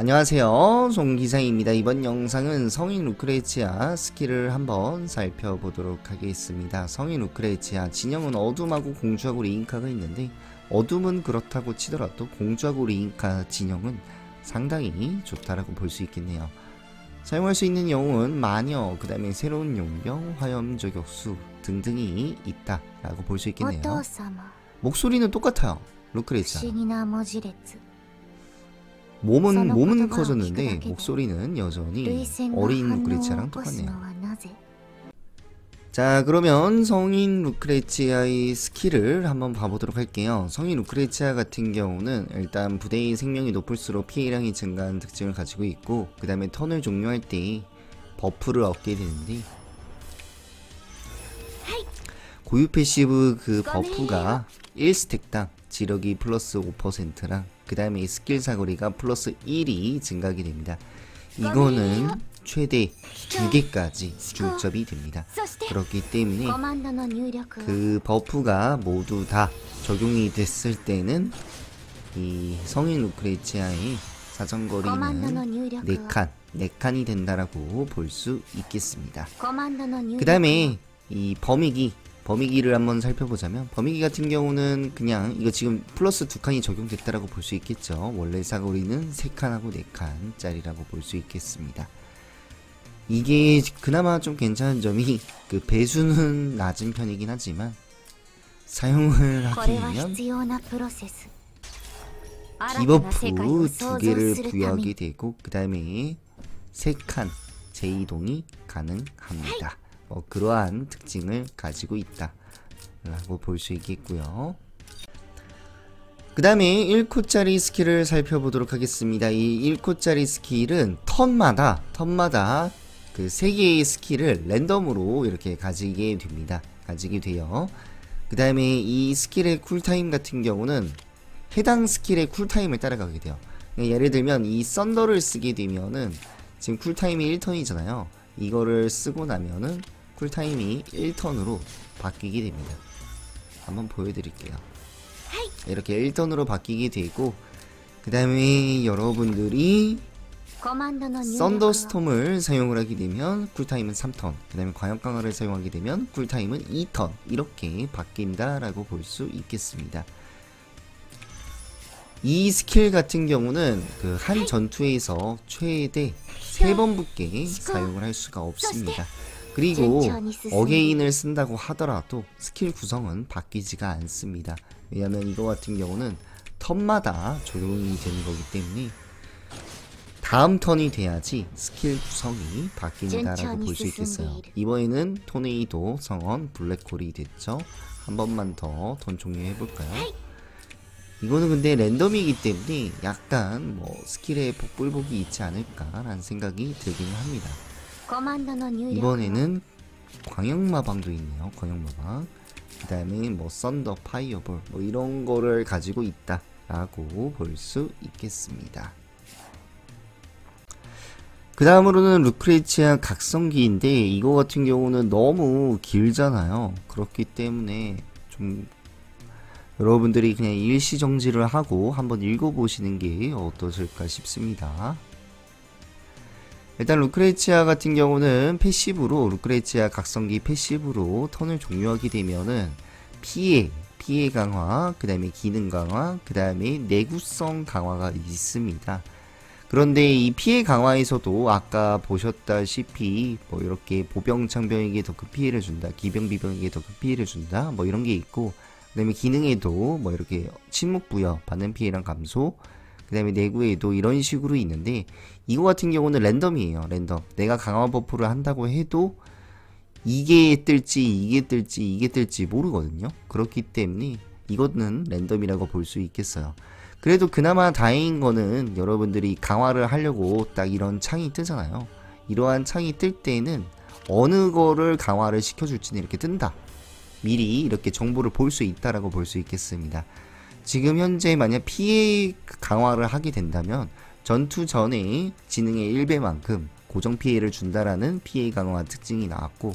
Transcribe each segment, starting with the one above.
안녕하세요, 송기상입니다. 이번 영상은 성인 루크레치아 스킬을 한번 살펴보도록 하겠습니다. 성인 루크레치아 진영은 어둠하고 공주하고 리인카가 있는데, 어둠은 그렇다고 치더라도 공주하고 리인카 진영은 상당히 좋다라고 볼 수 있겠네요. 사용할 수 있는 영웅은 마녀, 그 다음에 새로운 용병, 화염 저격수 등등이 있다라고 볼 수 있겠네요. 목소리는 똑같아요, 루크레치아. 몸은 커졌는데 목소리는 여전히 어린 루크레치아랑 똑같네요. 자, 그러면 성인 루크레치아의 스킬을 한번 봐보도록 할게요. 성인 루크레치아 같은 경우는 일단 부대의 생명이 높을수록 피해량이 증가하는 특징을 가지고 있고, 그 다음에 턴을 종료할 때 버프를 얻게 되는데, 고유 패시브 그 버프가 1스택당 지력이 플러스 5%랑 그 다음에 스킬 사거리가 플러스 1이 증가하게 됩니다. 이거는 최대 2개까지 중첩이 됩니다. 그렇기 때문에 그 버프가 모두 다 적용이 됐을 때는 이 성인 루크레치아의 사정거리는 4칸이 된다라고 볼 수 있겠습니다. 그 다음에 이 범위기를 한번 살펴보자면, 범위기 같은 경우는 그냥 이거 지금 플러스 2칸이 적용됐다라고 볼 수 있겠죠. 원래 사거리는 3칸하고 4칸 짜리라고 볼 수 있겠습니다. 이게 그나마 좀 괜찮은 점이 그 배수는 낮은 편이긴 하지만 사용을 하게 되면 디버프 2개를 부여하게 되고, 그 다음에 3칸 재이동이 가능합니다. 그러한 특징을 가지고 있다 라고 볼 수 있겠고요. 그 다음에 1코짜리 스킬을 살펴보도록 하겠습니다. 이 1코짜리 스킬은 턴마다 그 3개의 스킬을 랜덤으로 이렇게 가지게 됩니다. 가지게 돼요. 그 다음에 이 스킬의 쿨타임 같은 경우는 해당 스킬의 쿨타임을 따라가게 돼요. 예를 들면 이 썬더를 쓰게 되면은 지금 쿨타임이 1턴이잖아요. 이거를 쓰고 나면은 쿨타임이 1턴으로 바뀌게 됩니다. 한번 보여드릴게요. 이렇게 1턴으로 바뀌게 되고, 그 다음에 여러분들이 썬더스톰을 사용을 하게 되면 쿨타임은 3턴, 그 다음에 과역강화를 사용하게 되면 쿨타임은 2턴, 이렇게 바뀐다라고 볼 수 있겠습니다. 이 스킬 같은 경우는 그 한 전투에서 최대 3번밖에 사용을 할 수가 없습니다. 그리고 어게인을 쓴다고 하더라도 스킬 구성은 바뀌지가 않습니다. 왜냐면 이거 같은 경우는 턴마다 적용이 되는 거기 때문에 다음 턴이 돼야지 스킬 구성이 바뀐다라고 볼 수 있겠어요. 이번에는 토네이도 성원 블랙홀이 됐죠. 한 번만 더 턴 종료해볼까요? 이거는 근데 랜덤이기 때문에 약간 스킬에 복불복이 있지 않을까라는 생각이 들기는 합니다. 이번에는 광역마방도 있네요. 광역마방. 그 다음에 썬더 파이어볼 이런 거를 가지고 있다 라고 볼 수 있겠습니다. 그 다음으로는 루크레치아 각성기인데, 이거 같은 경우는 너무 길잖아요. 그렇기 때문에 좀 여러분들이 그냥 일시정지를 하고 한번 읽어보시는 게 어떠실까 싶습니다. 일단 루크레치아 같은 경우는 패시브로, 루크레치아 각성기 패시브로 턴을 종료하게 되면은 피해 강화, 그 다음에 기능 강화, 그 다음에 내구성 강화가 있습니다. 그런데 이 피해 강화에서도 아까 보셨다시피 이렇게 보병 창병에게 더 큰 피해를 준다, 기병 비병에게 더 큰 피해를 준다, 이런 게 있고, 그 다음에 기능에도 이렇게 침묵 부여 받는 피해량 감소, 그 다음에 내구에도 이런 식으로 있는데, 이거 같은 경우는 랜덤이에요. 랜덤. 내가 강화 버프를 한다고 해도 이게 뜰지 모르거든요. 그렇기 때문에 이거는 랜덤이라고 볼 수 있겠어요. 그래도 그나마 다행인 거는 여러분들이 강화를 하려고 딱 이런 창이 뜨잖아요. 이러한 창이 뜰 때는 어느 거를 강화를 시켜줄지는 이렇게 뜬다. 미리 이렇게 정보를 볼 수 있다라고 볼 수 있겠습니다. 지금 현재 만약 피해 강화를 하게 된다면 전투 전에 지능의 1배만큼 고정 피해를 준다라는 피해 강화 특징이 나왔고,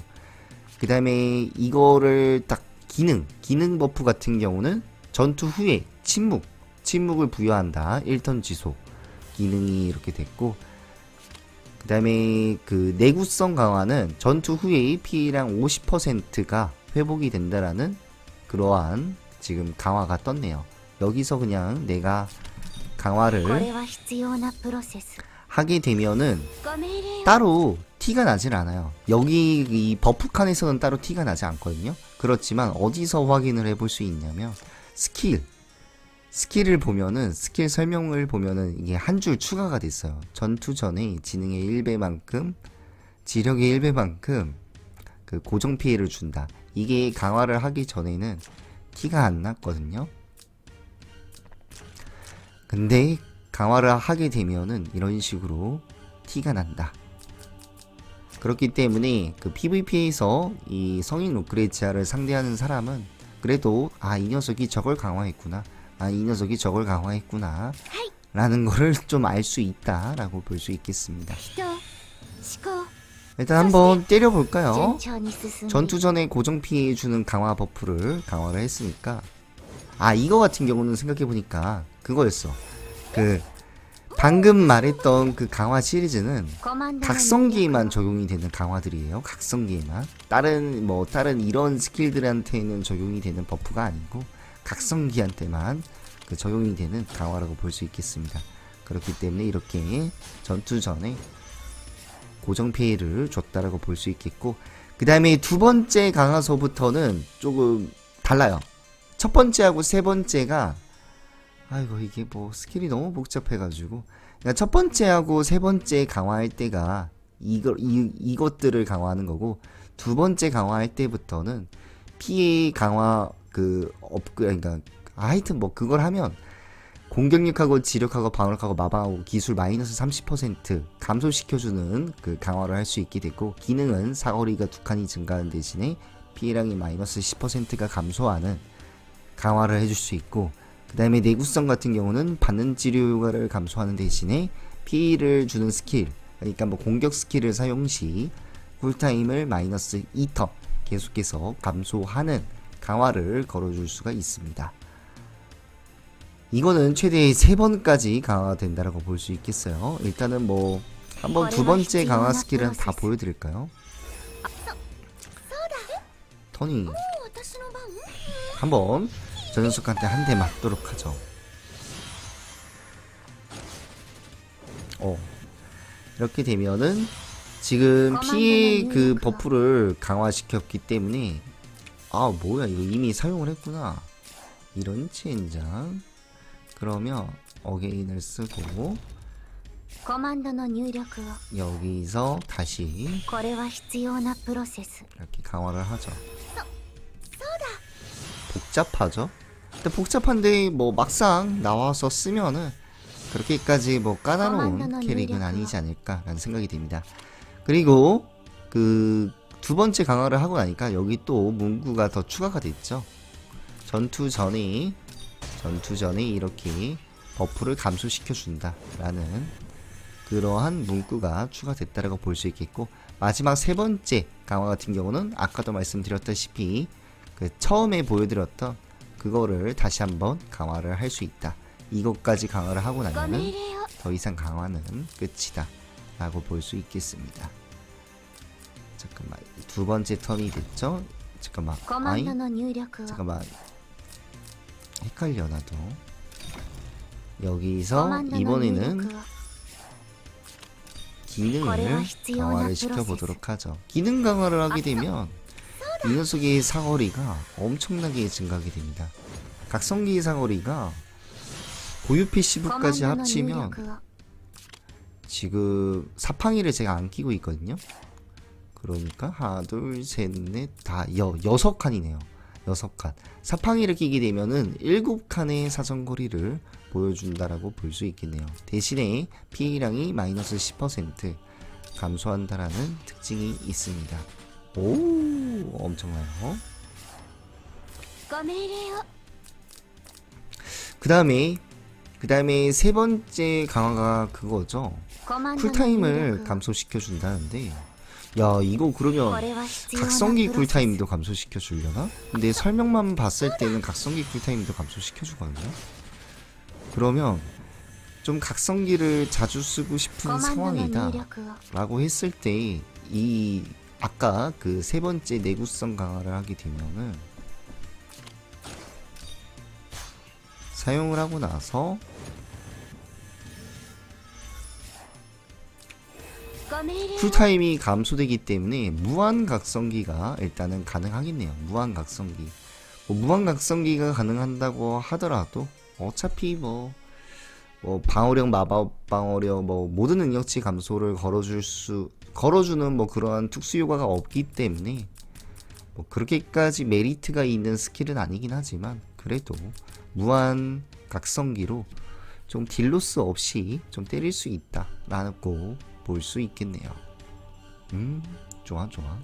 그 다음에 이거를 딱 기능 버프 같은 경우는 전투 후에 침묵을 부여한다. 1턴 지속. 기능이 이렇게 됐고, 그 다음에 그 내구성 강화는 전투 후에 피해량 50%가 회복이 된다라는 그러한 지금 강화가 떴네요. 여기서 그냥 내가 강화를 하게 되면은 따로 티가 나질 않아요. 여기 이 버프 칸에서는 따로 티가 나지 않거든요. 그렇지만 어디서 확인을 해볼 수 있냐면 스킬을 보면은, 스킬 설명을 보면은 이게 한 줄 추가가 됐어요. 전투 전에 지능의 1배만큼, 지력의 1배만큼 그 고정 피해를 준다. 이게 강화를 하기 전에는 티가 안 났거든요. 근데 강화를 하게 되면은 이런 식으로 티가 난다. 그렇기 때문에 그 PVP에서 이 성인 루크레치아를 상대하는 사람은 그래도 아, 이 녀석이 저걸 강화했구나, 아, 이 녀석이 저걸 강화했구나 라는 거를 좀 알 수 있다 라고 볼 수 있겠습니다. 일단 한번 때려볼까요? 전투 전에 고정 피해 주는 강화 버프를 강화를 했으니까, 아, 이거 같은 경우는 생각해보니까 그거였어. 그 방금 말했던 그 강화 시리즈는 각성기에만 적용이 되는 강화들이에요. 각성기에만. 다른 이런 스킬들한테는 적용이 되는 버프가 아니고 각성기한테만 그 적용이 되는 강화라고 볼 수 있겠습니다. 그렇기 때문에 이렇게 전투 전에 고정 피해를 줬다라고 볼 수 있겠고, 그 다음에 두 번째 강화서부터는 조금 달라요. 첫 번째하고 세 번째가, 아이고 이게 뭐 스킬이 너무 복잡해가지고, 그러니까 첫 번째하고 세 번째 강화할 때가 이것들을 강화하는 거고, 두 번째 강화할 때부터는 피해 강화 그러니까 하여튼 뭐 그걸 하면 공격력하고 지력하고 방어력하고 마방하고 기술 마이너스 30% 감소시켜주는 그 강화를 할 수 있게 됐고, 기능은 사거리가 2칸이 증가하는 대신에 피해량이 마이너스 10%가 감소하는 강화를 해줄 수 있고, 그 다음에 내구성 같은 경우는 받는 치료 효과를 감소하는 대신에 피해를 주는 스킬, 그러니까 뭐 공격 스킬을 사용 시 쿨타임을 마이너스 2턴 계속해서 감소하는 강화를 걸어줄 수가 있습니다. 이거는 최대 3번까지 강화된다라고 볼 수 있겠어요. 일단은 뭐 한번 두 번째 강화 스킬은 다 보여드릴까요? 토니 한번 저 녀석한테 한 대 맞도록 하죠. 이렇게 되면은 지금 피해 그 버프를 강화시켰기 때문에, 아 뭐야 이거 이미 사용을 했구나, 이런 젠장. 그러면 어게인을 쓰고 여기서 다시 이렇게 강화를 하죠. 복잡하죠? 근데 복잡한데 뭐 막상 나와서 쓰면은 그렇게까지 뭐 까다로운 캐릭은 아니지 않을까 라는 생각이 듭니다. 그리고 그 두 번째 강화를 하고 나니까 여기 또 문구가 더 추가가 됐죠. 전투 전에 이렇게 버프를 감소시켜 준다 라는 그러한 문구가 추가됐다라고 볼 수 있겠고, 마지막 세 번째 강화 같은 경우는 아까도 말씀드렸다시피 그 처음에 보여드렸던 그거를 다시 한번 강화를 할 수 있다. 이것까지 강화를 하고 나면은 더 이상 강화는 끝이다 라고 볼 수 있겠습니다. 잠깐만, 두 번째 턴이 됐죠? 잠깐만, 잠깐만, 헷갈려 나도. 여기서 이번에는 기능을 강화를 시켜보도록 하죠. 기능 강화를 하게 되면 이 녀석의 사거리가 엄청나게 증가하게 됩니다. 각성기의 사거리가 고유 패시브까지 합치면 지금 사팡이를 제가 안 끼고 있거든요. 그러니까 하나 둘셋넷 다 6칸이네요 6칸. 사팡이를 끼게 되면은 7칸의 사정거리를 보여준다라고 볼 수 있겠네요. 대신에 피해량이 마이너스 10% 감소한다라는 특징이 있습니다. 오, 엄청나요. 그 다음에 세 번째 강화가 그거죠. 쿨타임을 감소시켜 준다는데, 야 이거 그러면 각성기 쿨타임도 감소시켜 주려나? 근데 설명만 봤을 때는 각성기 쿨타임도 감소시켜 주거든요. 그러면 좀 각성기를 자주 쓰고 싶은 상황이다 라고 했을 때 이 아까 그 세 번째 내구성 강화를 하게 되면은 사용을 하고 나서 쿨타임이 감소되기 때문에 무한 각성기가 일단은 가능하겠네요. 무한 각성기. 무한 각성기가 가능한다고 하더라도 어차피 뭐 방어력, 마법 방어력, 모든 능력치 감소를 걸어주는 그러한 특수 효과가 없기 때문에 그렇게까지 메리트가 있는 스킬은 아니긴 하지만 그래도 무한 각성기로 좀 딜로스 없이 좀 때릴 수 있다 라고 볼 수 있겠네요. 좋아.